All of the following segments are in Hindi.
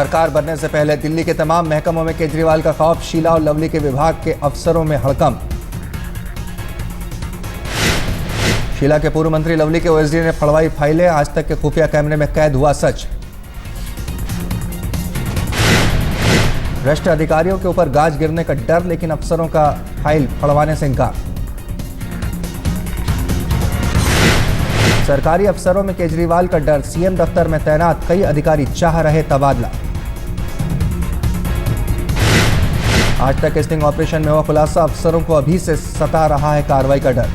सरकार बनने से पहले दिल्ली के तमाम महकमों में केजरीवाल का खौफ, शीला और लवली के विभाग के अफसरों में हड़कंप। शीला के पूर्व मंत्री लवली के ओएसडी ने फड़वाई फाइलें, आज तक के खुफिया कैमरे में कैद हुआ सच। भ्रष्ट अधिकारियों के ऊपर गाज गिरने का डर, लेकिन अफसरों का फाइल फड़वाने से इंकार। सरकारी अफसरों में केजरीवाल का डर, सीएम दफ्तर में तैनात कई अधिकारी चाह रहे तबादला। आज तक स्टिंग ऑपरेशन में हुआ खुलासा, अफसरों को अभी से सता रहा है कार्रवाई का डर।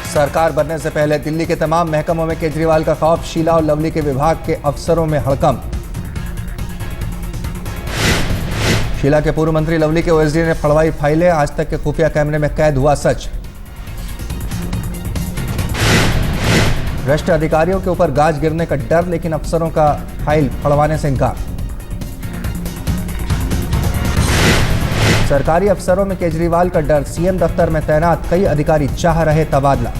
सरकार बनने से पहले दिल्ली के तमाम महकमों में केजरीवाल का खौफ, शीला और लवली के विभाग के अफसरों में हड़कंप। शीला के पूर्व मंत्री लवली के ओएसडी ने फड़वाई फाइलें, आज तक के खुफिया कैमरे में कैद हुआ सच। भ्रष्ट अधिकारियों के ऊपर गाज गिरने का डर, लेकिन अफसरों का फाइल फड़वाने से इंकार। सरकारी अफसरों में केजरीवाल का डर, सीएम दफ्तर में तैनात कई अधिकारी चाह रहे तबादला।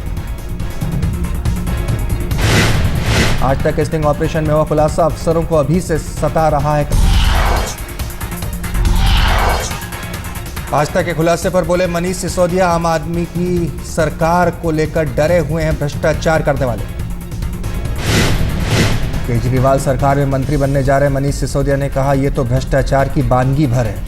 आज तक स्टिंग ऑपरेशन में हुआ खुलासा, अफसरों को अभी से सता रहा है। आज तक के खुलासे पर बोले मनीष सिसोदिया, आम आदमी की सरकार को लेकर डरे हुए हैं भ्रष्टाचार करने वाले। केजरीवाल सरकार में मंत्री बनने जा रहे मनीष सिसोदिया ने कहा, यह तो भ्रष्टाचार की बानगी भर है।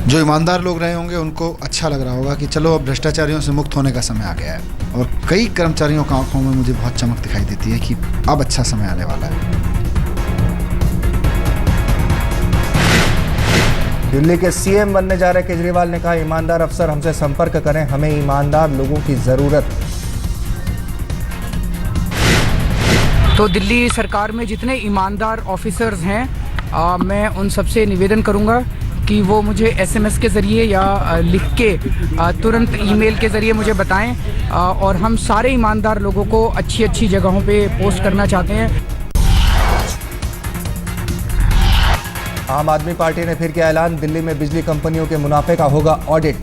जो ईमानदार लोग रहे होंगे उनको अच्छा लग रहा होगा कि चलो अब भ्रष्टाचारियों से मुक्त होने का समय आ गया है, और कई कर्मचारियों की आंखों में मुझे बहुत चमक दिखाई देती है कि अब अच्छा समय आने वाला है। दिल्ली के सीएम बनने जा रहे केजरीवाल ने कहा, ईमानदार अफसर हमसे संपर्क करें, हमें ईमानदार लोगों की जरूरत। तो दिल्ली सरकार में जितने ईमानदार ऑफिसर्स हैं, मैं उन सबसे निवेदन करूंगा कि वो मुझे एसएमएस के ज़रिए या लिख के तुरंत ईमेल के ज़रिए मुझे बताएं, और हम सारे ईमानदार लोगों को अच्छी अच्छी जगहों पे पोस्ट करना चाहते हैं। आम आदमी पार्टी ने फिर किया ऐलान, दिल्ली में बिजली कंपनियों के मुनाफे का होगा ऑडिट।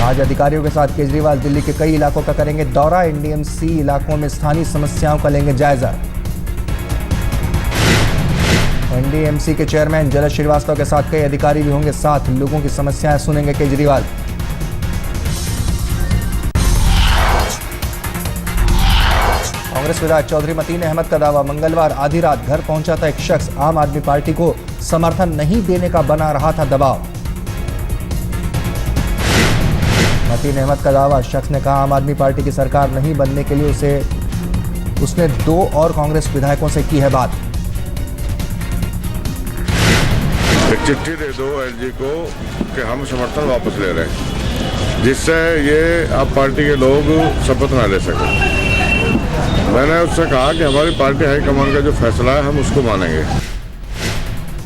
आज अधिकारियों के साथ केजरीवाल दिल्ली के कई इलाकों का करेंगे दौरा, एनडीएमसी इलाकों में स्थानीय समस्याओं का लेंगे जायजा। एनडीएमसी के चेयरमैन जलज श्रीवास्तव के साथ कई अधिकारी भी होंगे साथ, लोगों की समस्याएं सुनेंगे केजरीवाल। कांग्रेस विधायक चौधरी मतीन अहमद का दावा, मंगलवार आधी रात घर पहुंचा था एक शख्स, आम आदमी पार्टी को समर्थन नहीं देने का बना रहा था दबाव। मतीन अहमद का दावा, शख्स ने कहा आम आदमी पार्टी की सरकार नहीं बनने के लिए उसने 2 और कांग्रेस विधायकों से की है बात। एक चिट्ठी दे दो एलजी को कि हम समर्थन वापस ले रहे हैं, जिससे ये अब पार्टी के लोग शपथ न ले सकें। मैंने उससे कहा कि हमारी पार्टी हाईकमान का जो फैसला है हम उसको मानेंगे।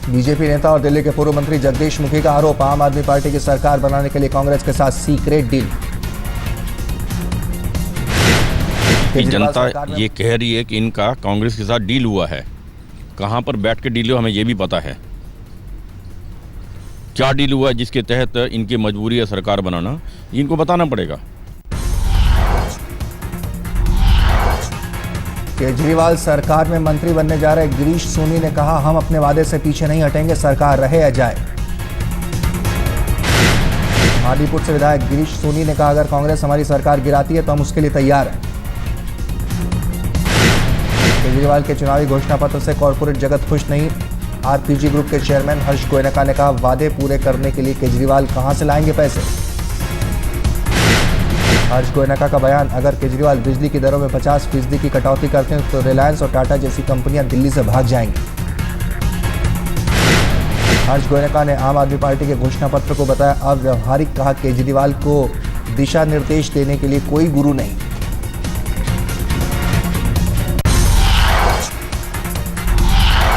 बीजेपी नेता और दिल्ली के पूर्व मंत्री जगदीश मुखी का आरोप, आम आदमी पार्टी की सरकार बनाने के लिए कांग्रेस के साथ सीक्रेट डील। जनता ये कह रही है कि इनका कांग्रेस के साथ डील हुआ है, कहां पर बैठ के डील हुआ हमें ये भी पता है। क्या डील हुआ है जिसके तहत इनकी मजबूरी है सरकार बनाना, इनको बताना पड़ेगा। केजरीवाल सरकार में मंत्री बनने जा रहे गिरीश सोनी ने कहा, हम अपने वादे से पीछे नहीं हटेंगे, सरकार रहे या जाए। हादीपुर से विधायक गिरीश सोनी ने कहा, अगर कांग्रेस हमारी सरकार गिराती है तो हम उसके लिए तैयार हैं। केजरीवाल के चुनावी घोषणा पत्र से कॉर्पोरेट जगत खुश नहीं, आरपीजी ग्रुप के चेयरमैन हर्ष गोयनका ने कहा, वादे पूरे करने के लिए केजरीवाल कहां से लाएंगे पैसे। हर्ष गोयनका का बयान, अगर केजरीवाल बिजली की दरों में 50% की कटौती करते हैं तो रिलायंस और टाटा जैसी कंपनियां दिल्ली से भाग जाएंगी। हर्ष गोयनका ने आम आदमी पार्टी के घोषणा पत्र को बताया अव्यवहारिक, कहा केजरीवाल को दिशा निर्देश देने के लिए कोई गुरु नहीं।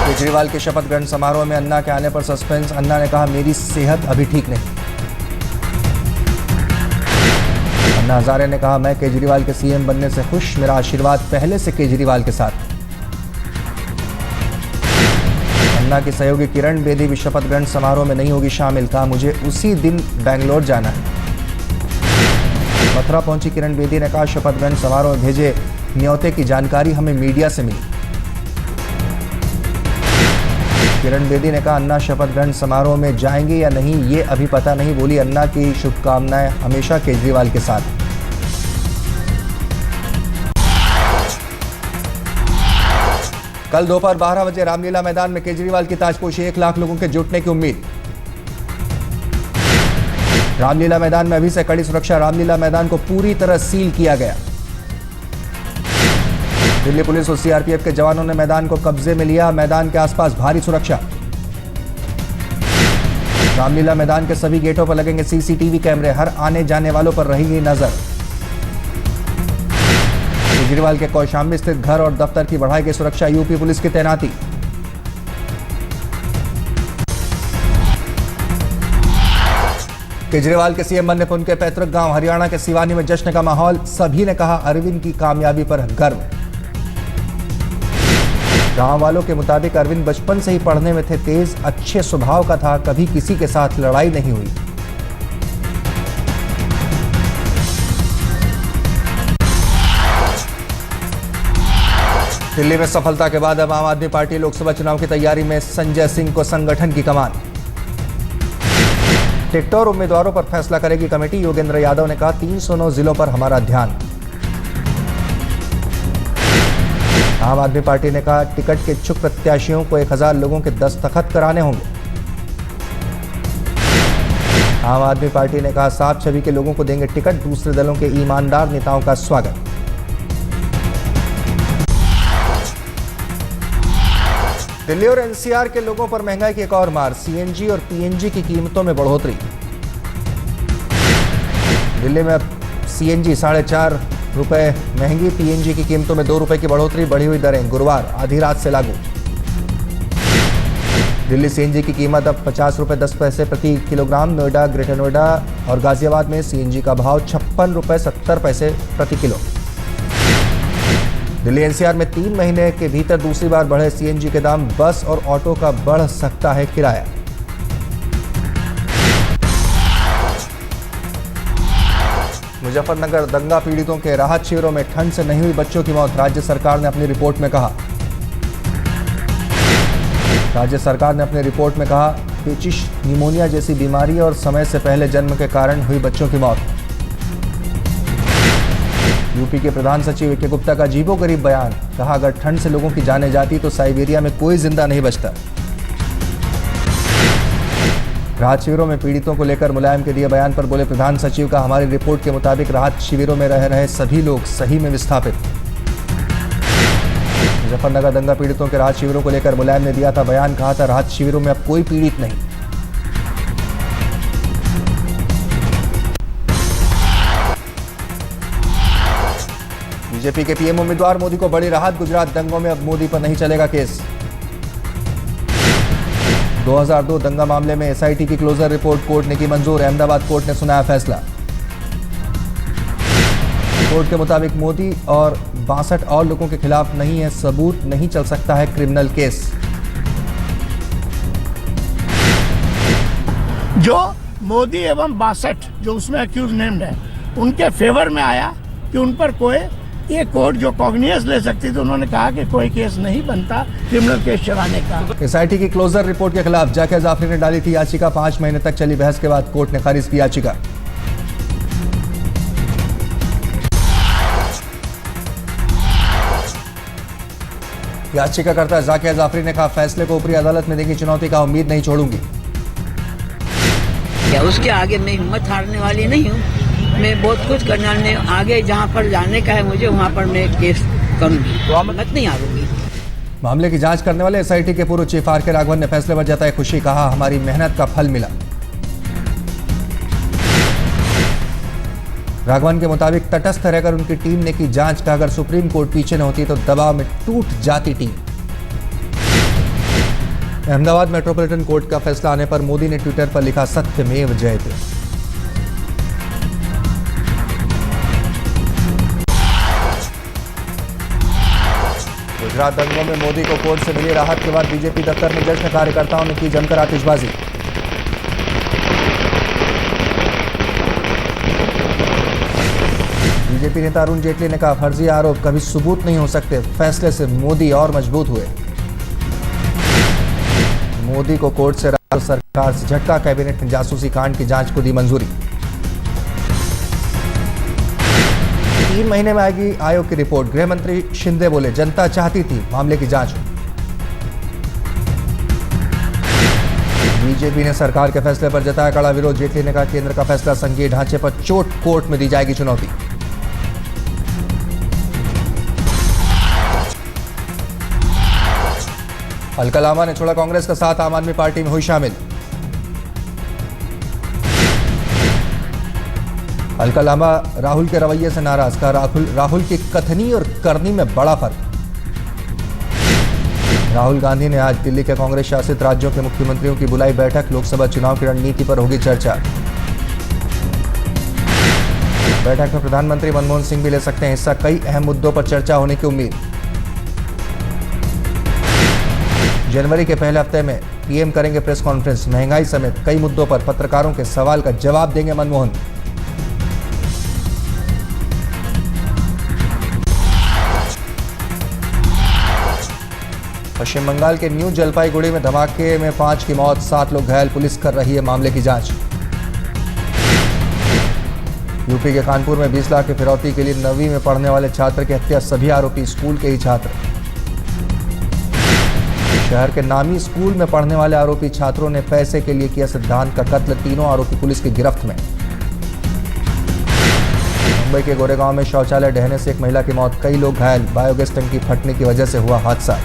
केजरीवाल के शपथ ग्रहण समारोह में अन्ना के आने पर सस्पेंस, अन्ना ने कहा मेरी सेहत अभी ठीक नहीं। अन्ना हजारे ने कहा, मैं केजरीवाल के सीएम बनने से खुश, मेरा आशीर्वाद पहले से केजरीवाल के साथ। अन्ना की सहयोगी किरण बेदी भी शपथ ग्रहण समारोह में नहीं होगी शामिल। कहा, मुझे उसी दिन बेंगलोर जाना है। मथुरा पहुंची किरण बेदी ने कहा, शपथ ग्रहण समारोह में भेजे न्योते की जानकारी हमें मीडिया से मिली। किरण बेदी ने कहा, अन्ना शपथ ग्रहण समारोह में जाएंगे या नहीं ये अभी पता नहीं। बोली, अन्ना की शुभकामनाएं हमेशा केजरीवाल के साथ। कल दोपहर 12 बजे रामलीला मैदान में केजरीवाल की ताजपोशी, 1 लाख लोगों के जुटने की उम्मीद। रामलीला मैदान में अभी से कड़ी सुरक्षा। रामलीला मैदान को पूरी तरह सील किया गया। दिल्ली पुलिस और सीआरपीएफ के जवानों ने मैदान को कब्जे में लिया। मैदान के आसपास भारी सुरक्षा। रामलीला मैदान के सभी गेटों पर लगेंगे सीसीटीवी कैमरे। हर आने जाने वालों पर रहेगी नजर। केजरीवाल के कौशाम्बी स्थित घर और दफ्तर की बढ़ाई गई सुरक्षा। यूपी पुलिस की तैनाती। केजरीवाल के सीएम बनने पर उनके पैतृक गांव हरियाणा के सिवानी में जश्न का माहौल। सभी ने कहा, अरविंद की कामयाबी पर गर्व। गांव वालों के मुताबिक अरविंद बचपन से ही पढ़ने में थे तेज, अच्छे स्वभाव का था, कभी किसी के साथ लड़ाई नहीं हुई। दिल्ली में सफलता के बाद अब आम आदमी पार्टी लोकसभा चुनाव की तैयारी में। संजय सिंह को संगठन की कमान। टिकट और उम्मीदवारों पर फैसला करेगी कमेटी। योगेंद्र यादव ने कहा, 309 जिलों पर हमारा ध्यान। आम आदमी पार्टी ने कहा, टिकट के इच्छुक प्रत्याशियों को 1000 लोगों के दस्तखत कराने होंगे। आम आदमी पार्टी ने कहा, साफ छवि के लोगों को देंगे टिकट। दूसरे दलों के ईमानदार नेताओं का स्वागत। दिल्ली और एनसीआर के लोगों पर महंगाई की एक और मार। सीएनजी और पीएनजी की कीमतों में बढ़ोतरी। दिल्ली में अब सीएनजी 4.5 रुपए महंगी, पीएनजी की कीमतों में 2 रुपए की बढ़ोतरी। बढ़ी हुई दरें गुरुवार आधी रात से लागू। दिल्ली सीएनजी की कीमत अब 50 रुपए 10 पैसे प्रति किलोग्राम। नोएडा, ग्रेटर नोएडा और गाजियाबाद में सीएनजी का भाव 56 रुपए 70 पैसे प्रति किलो। दिल्ली एनसीआर में 3 महीने के भीतर दूसरी बार बढ़े सीएनजी के दाम। बस और ऑटो का बढ़ सकता है किराया। मुजफ्फरनगर दंगा पीड़ितों के राहत शिविरों में ठंड से नहीं हुई बच्चों की मौत। राज्य सरकार ने अपनी रिपोर्ट में कहा। राज्य सरकार ने अपनी रिपोर्ट में कहा, पेचिश, निमोनिया जैसी बीमारी और समय से पहले जन्म के कारण हुई बच्चों की मौत। यूपी के प्रधान सचिव ए.के. गुप्ता का अजीबोगरीब बयान। कहा, अगर ठंड से लोगों की जानें जाती तो साइबेरिया में कोई जिंदा नहीं बचता। राहत शिविरों में पीड़ितों को लेकर मुलायम के दिए बयान पर बोले प्रधान सचिव का, हमारी रिपोर्ट के मुताबिक राहत शिविरों में रह रहे सभी लोग सही में विस्थापित। मुजफ्फरनगर दंगा पीड़ितों के राहत शिविरों को लेकर मुलायम ने दिया था बयान। कहा था, राहत शिविरों में अब कोई पीड़ित नहीं। बीजेपी के पीएम उम्मीदवार मोदी को बड़ी राहत। गुजरात दंगों में अब मोदी पर नहीं चलेगा केस। 2002 दंगा मामले में एसआईटी की क्लोजर रिपोर्ट कोर्ट ने की मंजूर। अहमदाबाद कोर्ट ने सुनाया फैसला। कोर्ट के मुताबिक मोदी और 62 और लोगों के खिलाफ नहीं है सबूत, नहीं चल सकता है क्रिमिनल केस। जो मोदी एवं 62 जो उसमें अक्यूज नेम्ड है उनके फेवर में आया कि उन पर कोई ये कोर्ट जो कॉग्नियस ले सकती थी, उन्होंने कहा कि कोई केस नहीं बनता क्रिमिनल केस चलाने का। एसआईटी की क्लोजर रिपोर्ट के खिलाफ जाकिया जाफरी ने डाली थी याचिका। 5 महीने तक चली बहस के बाद कोर्ट ने खारिज की याचिका। याचिकाकर्ता जाकिया जाफरी ने कहा, फैसले को ऊपरी अदालत में देगी चुनौती। का उम्मीद नहीं छोड़ूंगी। क्या उसके आगे मैं हिम्मत हारने वाली नहीं हूँ। मैं बहुत कुछ करना है। आगे जहाँ पर जाने का है मुझे, वहाँ पर मैं केस करूँगी। हिम्मत नहीं हारूंगी। मामले की जांच करने वाले एसआईटी के पूर्व चीफ आर के राघवन ने फैसले पर जताई खुशी। कहा, हमारी मेहनत का फल मिला। राघवन के मुताबिक तटस्थ रहकर उनकी टीम ने की जांच। का अगर सुप्रीम कोर्ट पीछे न होती तो दबाव में टूट जाती टीम। अहमदाबाद मेट्रोपॉलिटन कोर्ट का फैसला आने पर मोदी ने ट्विटर पर लिखा, सत्यमेव जयते। गुजरात दंगों में मोदी को कोर्ट से मिली राहत के बाद बीजेपी दफ्तर में जश्न, कार्यकर्ताओं ने की जमकर आतिशबाजी। बीजेपी नेता अरुण जेटली ने कहा, फर्जी आरोप कभी सबूत नहीं हो सकते, फैसले से मोदी और मजबूत हुए। मोदी को कोर्ट से राहत, सरकार से झटका, कैबिनेट ने जासूसी कांड की जांच को दी मंजूरी। 3 महीने में आएगी आयोग की रिपोर्ट, गृह मंत्री शिंदे बोले, जनता चाहती थी मामले की जांच। बीजेपी ने सरकार के फैसले पर जताया कड़ा विरोध, जेटली ने कहा, केंद्र का फैसला संघीय ढांचे पर चोट, कोर्ट में दी जाएगी चुनौती। अलका लांबा ने छोड़ा कांग्रेस का साथ, आम आदमी पार्टी में हुई शामिल। अलका लांबा राहुल के रवैये से नाराज, का राहुल की कथनी और करनी में बड़ा फर्क। राहुल गांधी ने आज दिल्ली के कांग्रेस शासित राज्यों के मुख्यमंत्रियों की बुलाई बैठक, लोकसभा चुनाव की रणनीति पर होगी चर्चा। बैठक में प्रधानमंत्री मनमोहन सिंह भी ले सकते हैं हिस्सा, कई अहम मुद्दों पर चर्चा होने की उम्मीद। जनवरी के पहले हफ्ते में पीएम करेंगे प्रेस कॉन्फ्रेंस, महंगाई समेत कई मुद्दों पर पत्रकारों के सवाल का जवाब देंगे मनमोहन। पश्चिम बंगाल के न्यू जलपाईगुड़ी में धमाके में 5 की मौत, 7 लोग घायल, पुलिस कर रही है मामले की जांच। यूपी के कानपुर में 20 लाख की फिरौती के लिए 9वीं में पढ़ने वाले छात्र की हत्या, सभी आरोपी स्कूल के ही छात्र। शहर के नामी स्कूल में पढ़ने वाले आरोपी छात्रों ने पैसे के लिए किया सिद्धांत का कत्ल, तीनों आरोपी पुलिस की गिरफ्त में। मुंबई के गोरेगांव में शौचालय ढहने से एक महिला की मौत, कई लोग घायल, बायोगैस टंकी फटने की वजह से हुआ हादसा।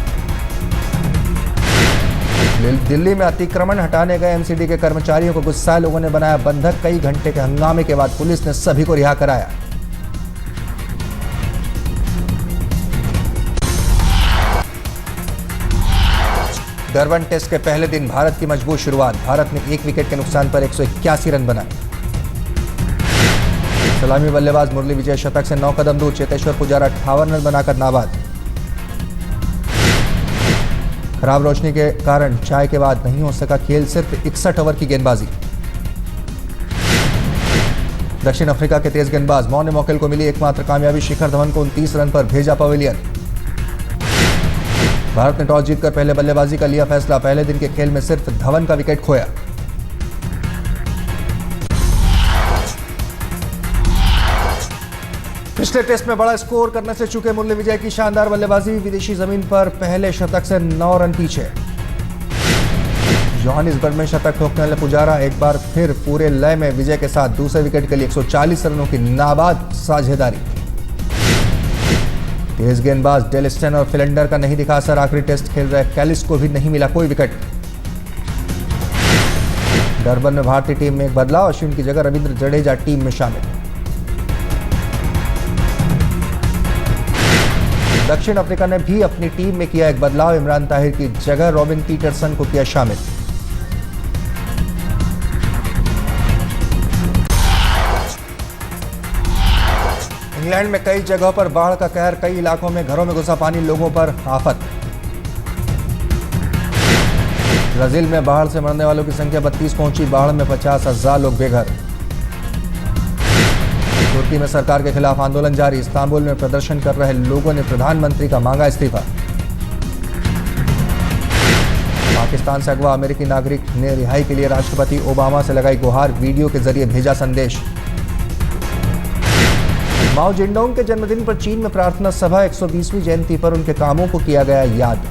दिल्ली में अतिक्रमण हटाने गए एमसीडी के कर्मचारियों को गुस्साए लोगों ने बनाया बंधक, कई घंटे के हंगामे के बाद पुलिस ने सभी को रिहा कराया। डरबन टेस्ट के पहले दिन भारत की मजबूत शुरुआत, भारत ने 1 विकेट के नुकसान पर 181 रन बनाए। सलामी बल्लेबाज मुरली विजय शतक से 9 कदम दूर, चेतेश्वर पुजारा 58 रन बनाकर नाबाद। खराब रोशनी के कारण चाय के बाद नहीं हो सका खेल, सिर्फ 61 ओवर की गेंदबाजी। दक्षिण अफ्रीका के तेज गेंदबाज मौन मोकेल को मिली एकमात्र कामयाबी, शिखर धवन को 29 रन पर भेजा पवेलियन। भारत ने टॉस जीतकर पहले बल्लेबाजी का लिया फैसला, पहले दिन के खेल में सिर्फ धवन का विकेट खोया। पिछले टेस्ट में बड़ा स्कोर करने से चूके मुरली विजय की शानदार बल्लेबाजी, विदेशी जमीन पर पहले शतक से 9 रन पीछे। जोहानिसबर्ग में शतक ठोकने वाले पुजारा एक बार फिर पूरे लय में विजय के साथ दूसरे विकेट के लिए 140 रनों की नाबाद साझेदारी। तेज गेंदबाज डेल स्टेन और फिलेंडर का नहीं दिखा असर, आखिरी टेस्ट खेल रहे कैलिस को भी नहीं मिला कोई विकेट। डरबन में भारतीय टीम में एक बदलाव, अश्विन की जगह रविंद्र जडेजा टीम में शामिल। दक्षिण अफ्रीका ने भी अपनी टीम में किया एक बदलाव, इमरान ताहिर की जगह रॉबिन पीटरसन को किया शामिल। इंग्लैंड में कई जगहों पर बाढ़ का कहर, कई इलाकों में घरों में घुसा पानी, लोगों पर आफत। ब्राजील में बाढ़ से मरने वालों की संख्या 32 पहुंची, बाढ़ में 50,000 लोग बेघर। तुर्की में सरकार के खिलाफ आंदोलन जारी, इस्तांबुल में प्रदर्शन कर रहे लोगों ने प्रधानमंत्री का मांगा इस्तीफा। पाकिस्तान से अगवा अमेरिकी नागरिक ने रिहाई के लिए राष्ट्रपति ओबामा से लगाई गुहार, वीडियो के जरिए भेजा संदेश। माओ जेडोंग के जन्मदिन पर चीन में प्रार्थना सभा, 120वीं जयंती पर उनके कामों को किया गया याद।